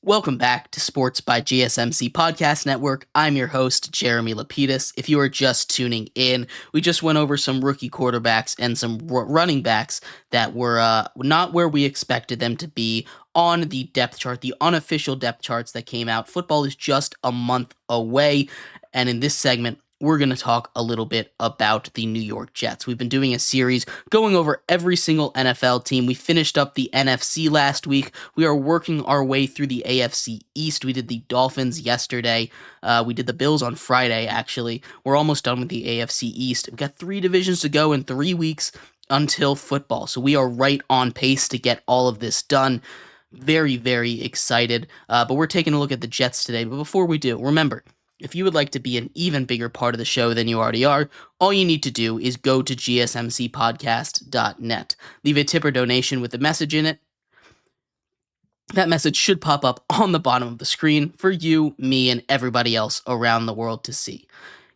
Welcome back to Sports by GSMC Podcast Network. I'm your host, Jeremy Lapidus. If you are just tuning in, we just went over some rookie quarterbacks and some running backs that were not where we expected them to be on the depth chart, the unofficial depth charts that came out. Football is just a month away, and in this segment, we're going to talk a little bit about the New York Jets. We've been doing a series going over every single NFL team. We finished up the NFC last week. We are working our way through the AFC East. We did the Dolphins yesterday. We did the Bills on Friday, actually. We're almost done with the AFC East. We've got 3 divisions to go in 3 weeks until football. So we are right on pace to get all of this done. Very, very excited. But we're taking a look at the Jets today. But before we do, remember, if you would like to be an even bigger part of the show than you already are, all you need to do is go to gsmcpodcast.net. Leave a tip or donation with a message in it. That message should pop up on the bottom of the screen for you, me, and everybody else around the world to see.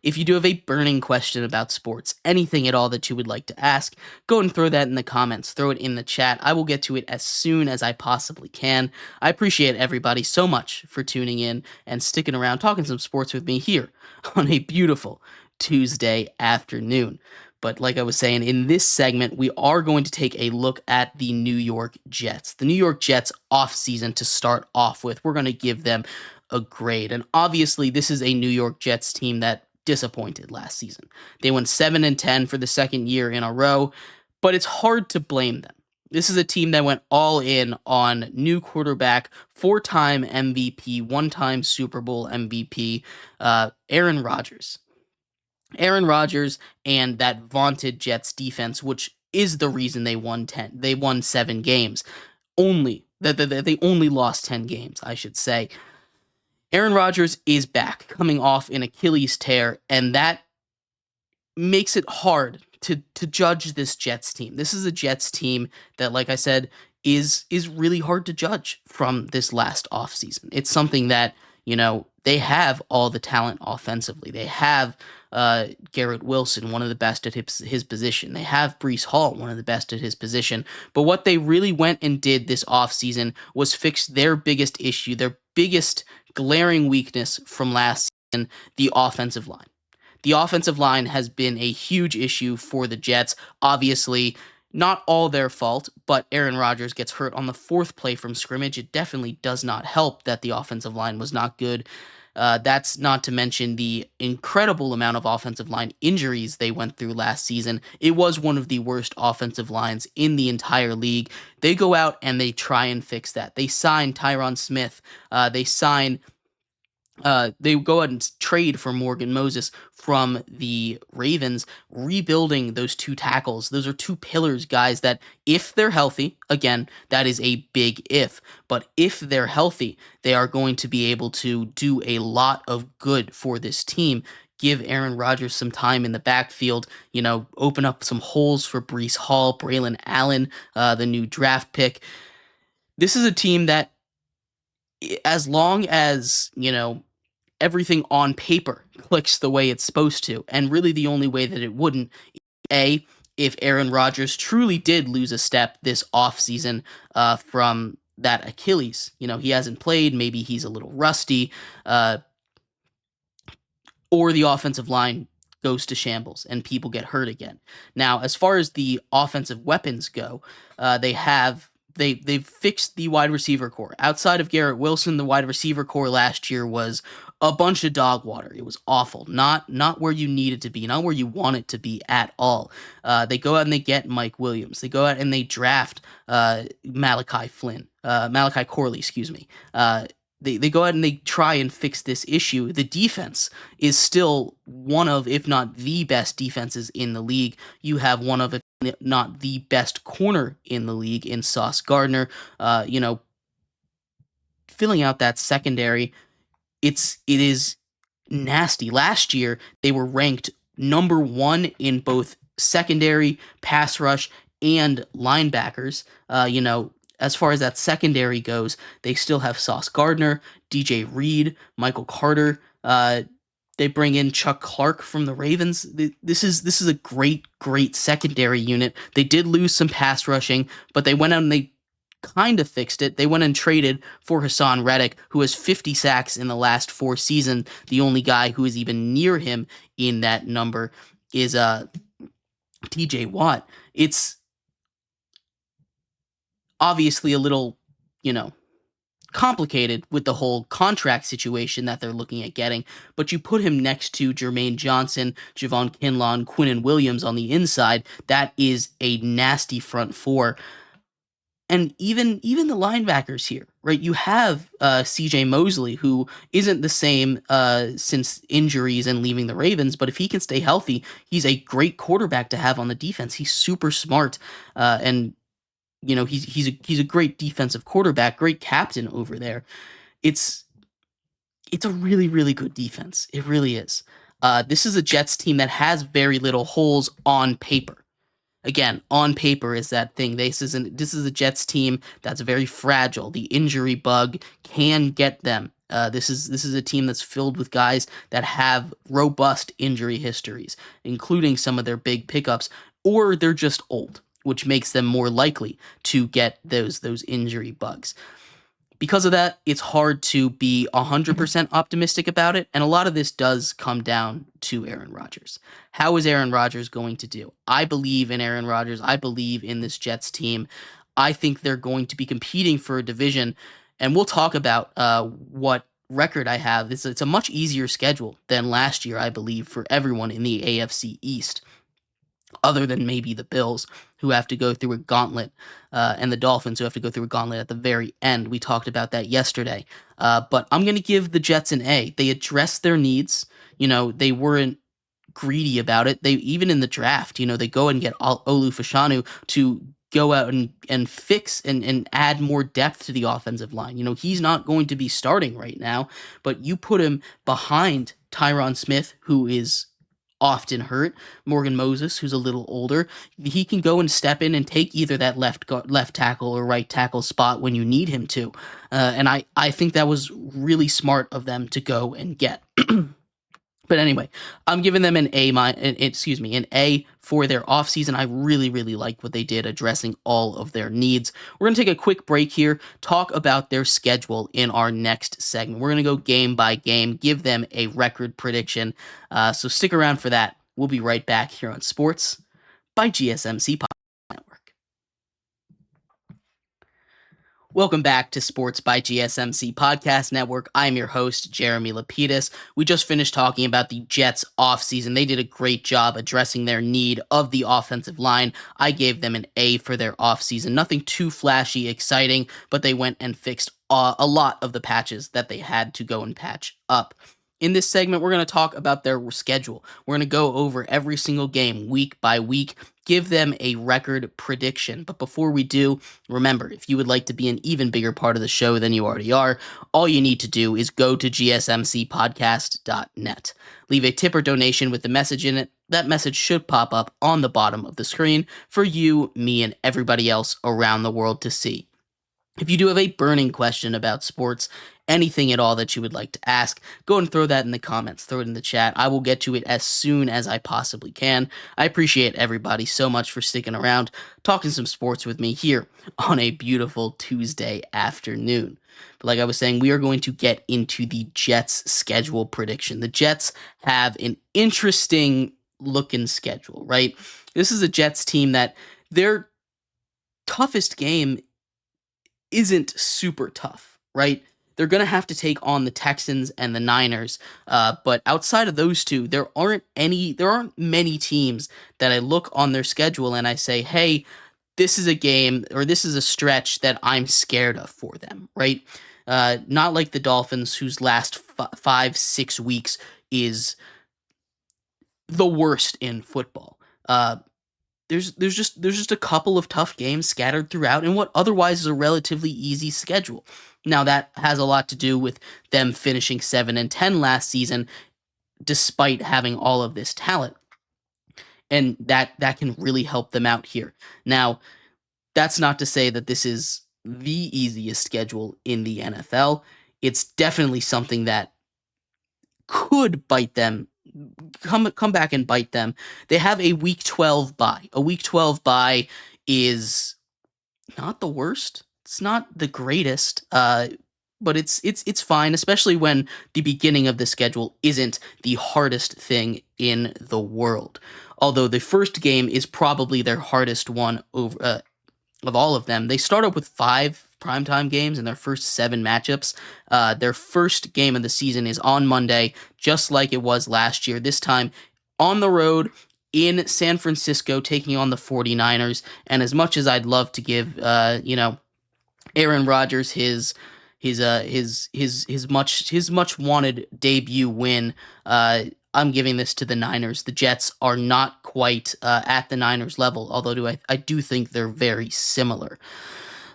If you do have a burning question about sports, anything at all that you would like to ask, go and throw that in the comments, throw it in the chat. I will get to it as soon as I possibly can. I appreciate everybody so much for tuning in and sticking around talking some sports with me here on a beautiful Tuesday afternoon. But like I was saying, in this segment, we are going to take a look at the New York Jets. The New York Jets offseason to start off with. We're going to give them a grade. And obviously, this is a New York Jets team that disappointed last season. They went 7-10 for the second year in a row, but it's hard to blame them. This is a team that went all in on new quarterback, 4-time MVP, 1-time Super Bowl MVP, Aaron Rodgers. Aaron Rodgers and that vaunted Jets defense, which is the reason they won 7 games. They only lost 10 games, I should say. Aaron Rodgers is back, coming off an Achilles tear, and that makes it hard to judge this Jets team. This is a Jets team that, like I said, is really hard to judge from this last offseason. It's something that, they have all the talent offensively. They have Garrett Wilson, one of the best at his position. They have Breece Hall, one of the best at his position. But what they really went and did this offseason was fix their biggest issue, their biggest glaring weakness from last season, the offensive line. The offensive line has been a huge issue for the Jets. Obviously, not all their fault, but Aaron Rodgers gets hurt on the 4th play from scrimmage. It definitely does not help that the offensive line was not good. That's not to mention the incredible amount of offensive line injuries they went through last season. It was one of the worst offensive lines in the entire league. They go out and they try and fix that. They sign Tyron Smith. They go out and trade for Morgan Moses from the Ravens, rebuilding those 2 tackles. Those are 2 pillars, guys, that if they're healthy, again, that is a big if, but if they're healthy, they are going to be able to do a lot of good for this team. Give Aaron Rodgers some time in the backfield, open up some holes for Breece Hall, Braylon Allen, the new draft pick. This is a team that, as long as, everything on paper clicks the way it's supposed to, and really the only way that it wouldn't, if Aaron Rodgers truly did lose a step this offseason from that Achilles. He hasn't played, maybe he's a little rusty, or the offensive line goes to shambles and people get hurt again. Now, as far as the offensive weapons go, they've fixed the wide receiver core. Outside of Garrett Wilson, the wide receiver core last year was a bunch of dog water. It was awful. Not where you need it to be, not where you want it to be at all. They go out and they get Mike Williams. They go out and they draft Malachi Corley, excuse me. They go out and they try and fix this issue. The defense is still one of, if not the best defenses in the league. You have one of, if not the best corner in the league in Sauce Gardner. Filling out that secondary, it is nasty. Last year, they were ranked number 1 in both secondary, pass rush, and linebackers. As far as that secondary goes, they still have Sauce Gardner, DJ Reed, Michael Carter. They bring in Chuck Clark from the Ravens. This is a great secondary unit. They did lose some pass rushing, but they went out and they kind of fixed it. They went and traded for Hassan Reddick, who has 50 sacks in the last 4 seasons. The only guy who is even near him in that number is TJ Watt. It's obviously a little, you know, complicated with the whole contract situation that they're looking at getting, but you put him next to Jermaine Johnson, Javon Kinlaw, Quinnen Williams on the inside, that is a nasty front four. And even the linebackers here, right? You have C.J. Mosley, who isn't the same since injuries and leaving the Ravens, but if he can stay healthy, he's a great quarterback to have on the defense. He's super smart, and he's a great defensive quarterback, great captain over there. It's a really, really good defense. It really is. This is a Jets team that has very little holes on paper. Again, on paper is that thing. This is a Jets team that's very fragile. The injury bug can get them. This is a team that's filled with guys that have robust injury histories, including some of their big pickups, or they're just old, which makes them more likely to get those injury bugs. Because of that, it's hard to be 100% optimistic about it, and a lot of this does come down to Aaron Rodgers. How is Aaron Rodgers going to do? I believe in Aaron Rodgers. I believe in this Jets team. I think they're going to be competing for a division, and we'll talk about what record I have. It's a much easier schedule than last year, I believe, for everyone in the AFC East, other than maybe the Bills, who have to go through a gauntlet, and the Dolphins, who have to go through a gauntlet at the very end. We talked about that yesterday. But I'm going to give the Jets an A. They addressed their needs. They weren't greedy about it. They, even in the draft, they go and get Olu Fashanu to go out and fix and add more depth to the offensive line. He's not going to be starting right now, but you put him behind Tyron Smith, who is often hurt, Morgan Moses, who's a little older. He can go and step in and take either that left tackle or right tackle spot when you need him to. And I think that was really smart of them to go and get. But anyway, I'm giving them an A for their offseason. I really, really like what they did addressing all of their needs. We're going to take a quick break here, talk about their schedule in our next segment. We're going to go game by game, give them a record prediction. So stick around for that. We'll be right back here on Sports by GSMC Podcast Network. Welcome back to Sports by GSMC Podcast Network. I'm your host, Jeremy Lapidus. We just finished talking about the Jets offseason. They did a great job addressing their need of the offensive line. I gave them an A for their offseason. Nothing too flashy, exciting, but they went and fixed a lot of the patches that they had to go and patch up. In this segment, we're going to talk about their schedule. We're going to go over every single game week by week, give them a record prediction. But before we do, remember, if you would like to be an even bigger part of the show than you already are, all you need to do is go to gsmcpodcast.net. Leave a tip or donation with the message in it. That message should pop up on the bottom of the screen for you, me, and everybody else around the world to see. If you do have a burning question about sports, anything at all that you would like to ask, go and throw that in the comments, throw it in the chat. I will get to it as soon as I possibly can. I appreciate everybody so much for sticking around, talking some sports with me here on a beautiful Tuesday afternoon. But like I was saying, we are going to get into the Jets schedule prediction. The Jets have an interesting looking schedule, right? This is a Jets team that their toughest game isn't super tough, right? They're going to have to take on the Texans and the Niners, but outside of those two, there aren't many teams that I look on their schedule and I say, hey, this is a game or this is a stretch that I'm scared of for them, right? Not like the Dolphins, whose last 5-6 weeks is the worst in football. There's just a couple of tough games scattered throughout in what otherwise is a relatively easy schedule. Now that has a lot to do with them finishing 7-10 last season, despite having all of this talent, and that can really help them out here. Now, that's not to say that this is the easiest schedule in the NFL. It's definitely something that could bite them. Come back and bite them. They have a week 12 bye. A week 12 bye is not the worst. the greatest, but it's fine, especially when the beginning of the schedule isn't the hardest thing in the world. Although the first game is probably their hardest one of all of them. They start up with 5 primetime games in their first 7 matchups. Their first game of the season is on Monday, just like it was last year. This time on the road in San Francisco, taking on the 49ers. And as much as I'd love to give, Aaron Rodgers his much wanted debut win, I'm giving this to the Niners. The Jets are not quite at the Niners level, although I do think they're very similar.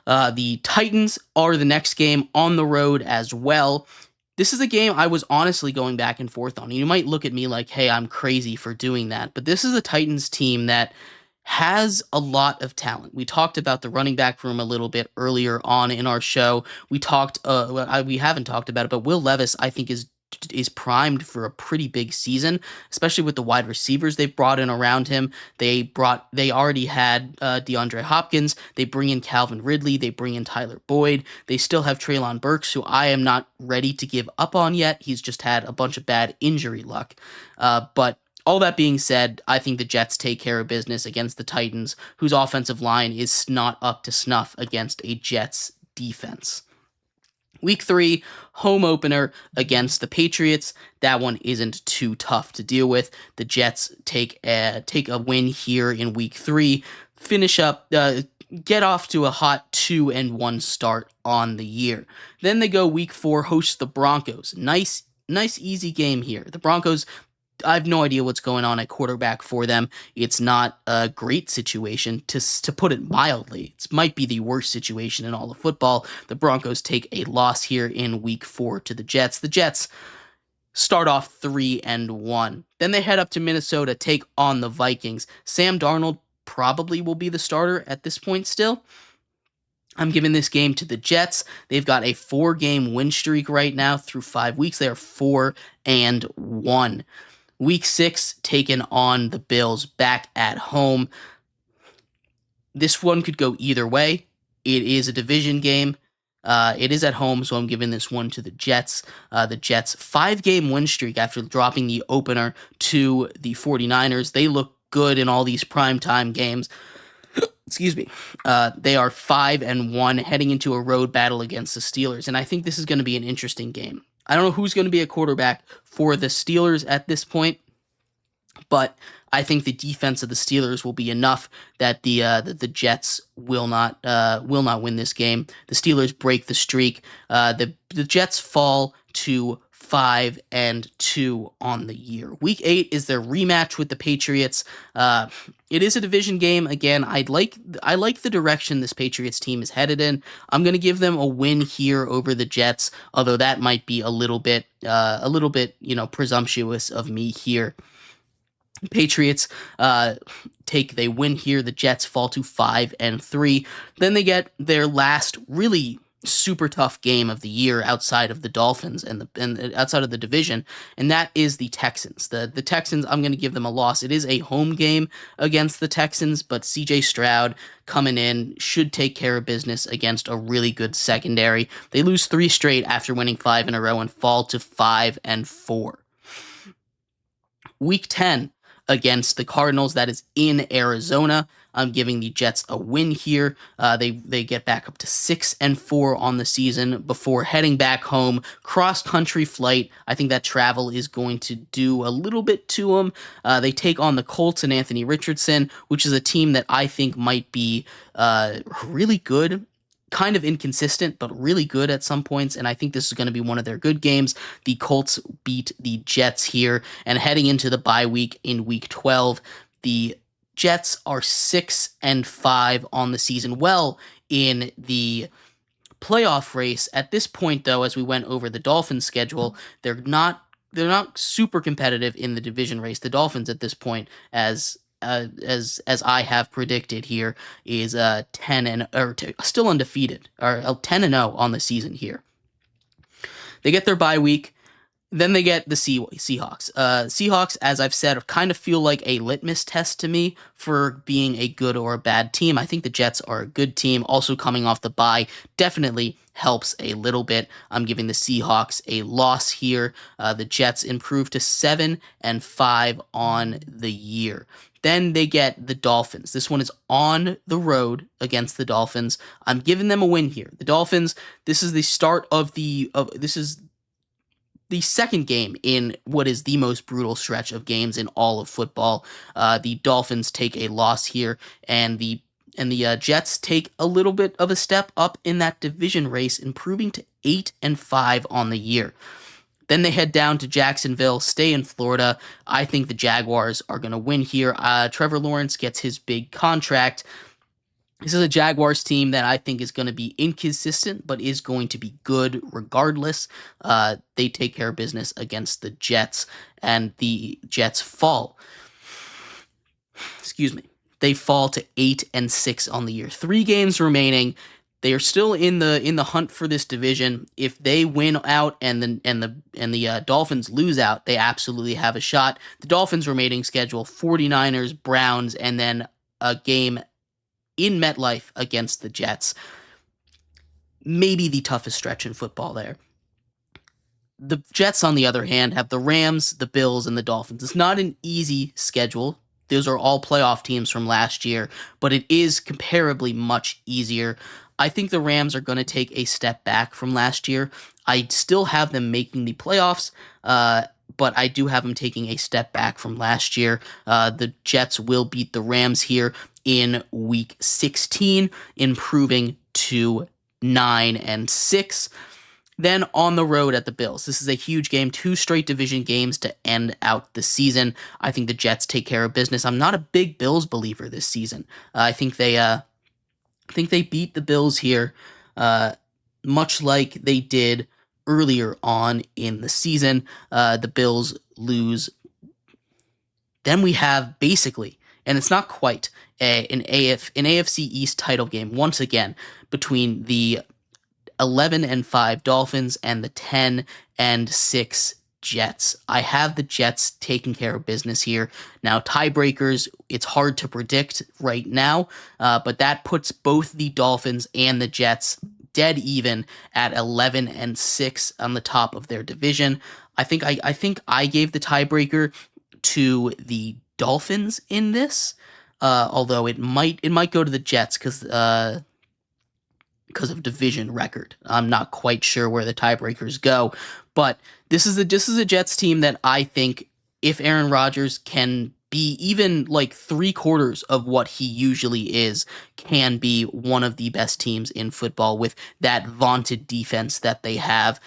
The Titans are the next game on the road as well. This is a game I was honestly going back and forth on. You might look at me like, hey, I'm crazy for doing that, but this is a Titans team that has a lot of talent. We talked about the running back room a little bit earlier on in our show. We haven't talked about it, but Will Levis, I think, is primed for a pretty big season, especially with the wide receivers they've brought in around him. They already had DeAndre Hopkins. They bring in Calvin Ridley. They bring in Tyler Boyd. They still have Treylon Burks, who I am not ready to give up on yet. He's just had a bunch of bad injury luck. But all that being said, I think the Jets take care of business against the Titans, whose offensive line is not up to snuff against a Jets defense. Week 3, home opener against the Patriots. That one isn't too tough to deal with. The Jets take a win here in Week 3, finish up, get off to a hot 2-1 start on the year. Then they go Week 4, host the Broncos. Nice easy game here. The Broncos, I have no idea what's going on at quarterback for them. It's not a great situation, to put it mildly. It might be the worst situation in all of football. The Broncos take a loss here in Week 4 to the Jets. The Jets start off 3-1. Then they head up to Minnesota, take on the Vikings. Sam Darnold probably will be the starter at this point still. I'm giving this game to the Jets. They've got a 4-game win streak right now through 5 weeks. They are 4-1. Week 6, taking on the Bills back at home. This one could go either way. It is a division game. It is at home, so I'm giving this one to the Jets. The Jets' 5-game win streak after dropping the opener to the 49ers. They look good in all these primetime games. Excuse me. They are 5-1 heading into a road battle against the Steelers, and I think this is going to be an interesting game. I don't know who's going to be a quarterback for the Steelers at this point, but I think the defense of the Steelers will be enough that the Jets will not win this game. The Steelers break the streak. The Jets fall to 5-2 on the year. Week 8 is their rematch with the Patriots. It is a division game. Again, I like the direction this Patriots team is headed in. I'm going to give them a win here over the Jets, although that might be a little bit presumptuous of me here. Patriots they win here. The Jets fall to 5-3. Then they get their last really super tough game of the year outside of the Dolphins and outside of the division, and that is the Texans. The Texans, I'm going to give them a loss. It is a home game against the Texans, but CJ Stroud coming in should take care of business against a really good secondary. They lose 3 straight after winning 5 in a row and fall to 5-4. Week 10 against the Cardinals, that is in Arizona. I'm giving the Jets a win here. They get back up to 6-4 on the season before heading back home. Cross-country flight. I think that travel is going to do a little bit to them. They take on the Colts and Anthony Richardson, which is a team that I think might be really good. Kind of inconsistent, but really good at some points, and I think this is going to be one of their good games. The Colts beat the Jets here, and heading into the bye week in Week 12, the Jets are 6-5 on the season, well in the playoff race. At this point, though, as we went over the Dolphins' schedule, they're not super competitive in the division race. The Dolphins at this point, as I have predicted here, is still undefeated, or 10-0 on the season here. They get their bye week. Then they get the Seahawks. Seahawks, as I've said, kind of feel like a litmus test to me for being a good or a bad team. I think the Jets are a good team. Also coming off the bye definitely helps a little bit. I'm giving the Seahawks a loss here. The Jets improved to 7-5 on the year. Then they get the Dolphins. This one is on the road against the Dolphins. I'm giving them a win here. The Dolphins. This is the start of this is the second game in what is the most brutal stretch of games in all of football. The Dolphins take a loss here, and the Jets take a little bit of a step up in that division race, improving to 8-5 on the year. Then they head down to Jacksonville, stay in Florida. I think the Jaguars are going to win here. Trevor Lawrence gets his big contract. This is a Jaguars team that I think is going to be inconsistent, but is going to be good regardless. They take care of business against the Jets, and the Jets fall. Excuse me. They fall to 8-6 on the year. 3 games remaining. They are still in the hunt for this division. If they win out and the Dolphins lose out, they absolutely have a shot. The Dolphins' remaining schedule: 49ers, Browns, and then a game in MetLife against the Jets. Maybe the toughest stretch in football there. The Jets, on the other hand, have the Rams, the Bills, and the Dolphins. It's not an easy schedule. Those are all playoff teams from last year, but it is comparably much easier. I think the Rams are going to take a step back from last year. I still have them making the playoffs, but I do have them taking a step back from last year. The Jets will beat the Rams here in Week 16, improving to 9-6. Then on the road at the Bills. This is a huge game, 2 straight division games to end out the season. I think the Jets take care of business. I'm not a big Bills believer this season. I think they beat the Bills here, much like they did earlier on in the season. The Bills lose. Then we have basically, and it's not quite, an AFC East title game once again between the 11-5 Dolphins and the 10-6 Jets. I have the Jets taking care of business here. Now, tiebreakers, it's hard to predict right now, but that puts both the Dolphins and the Jets dead even at 11-6 on the top of their division. I think I gave the tiebreaker to the Dolphins in this, although it might go to the Jets because of division record. I'm not quite sure where the tiebreakers go, but this is a Jets team that I think, if Aaron Rodgers can be even like 3/4 of what he usually is, can be one of the best teams in football with that vaunted defense that they have.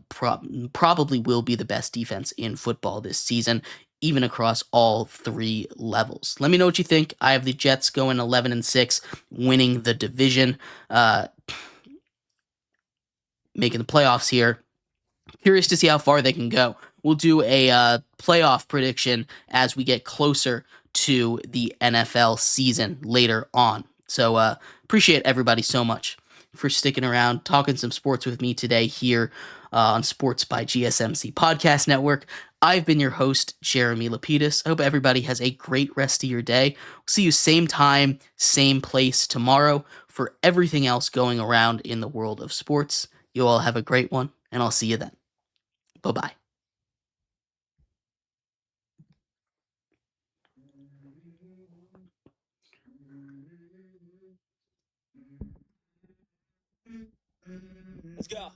Probably will be the best defense in football this season, even across all 3 levels. Let me know what you think. I have the Jets going 11-6, winning the division, making the playoffs here. Curious to see how far they can go. We'll do a playoff prediction as we get closer to the NFL season later on. So appreciate everybody so much for sticking around, talking some sports with me today here on Sports by GSMC Podcast Network. I've been your host, Jeremy Lapidus. I hope everybody has a great rest of your day. We'll see you same time, same place tomorrow for everything else going around in the world of sports. You all have a great one, and I'll see you then. Bye-bye. Let's go.